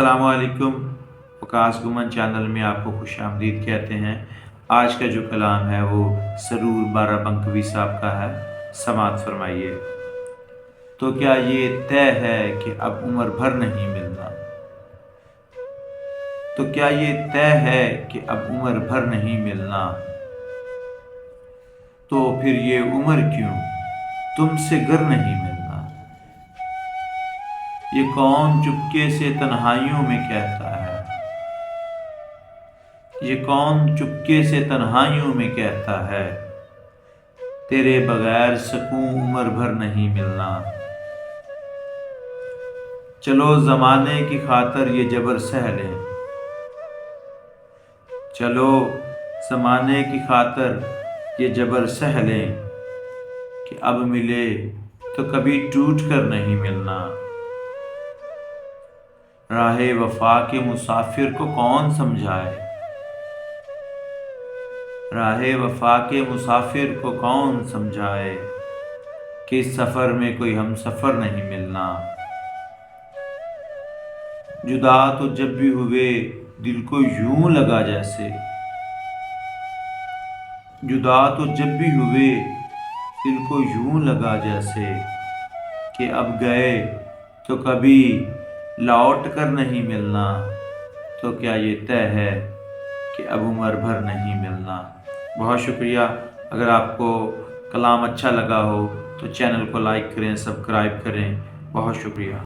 अस्सलाम वालेकुम। वकास गुमन चैनल में आपको खुश आमदीद कहते हैं। आज का जो कलाम है वो सरूर बाराबंकवी साहब का है। समात फरमाइए। तो क्या ये तय है कि अब उम्र भर नहीं मिलना? तो क्या ये तय है कि अब उम्र भर नहीं मिलना? तो फिर ये उम्र क्यों तुमसे गर नहीं मिलना? ये कौन चुपके से तन्हाइयों में कहता है? ये कौन चुपके से तन्हाइयों में कहता है, तेरे बगैर सकूं उम्र भर नहीं मिलना? चलो ज़माने की खातर ये जबर सह लें, चलो ज़माने की खातर ये जबर सह लें कि अब मिले तो कभी टूट कर नहीं मिलना। राहे वफा के मुसाफिर को कौन समझाए, राहे वफा के मुसाफिर को कौन समझाए कि इस सफ़र में कोई हम सफ़र नहीं मिलना। जुदा तो जब भी हुए दिल को यूं लगा जैसे, जुदा तो जब भी हुए दिल को यूं लगा जैसे कि अब गए तो कभी लौट कर नहीं मिलना। तो क्या ये तय है कि अब उम्र भर नहीं मिलना? बहुत शुक्रिया। अगर आपको कलाम अच्छा लगा हो तो चैनल को लाइक करें, सब्सक्राइब करें। बहुत शुक्रिया।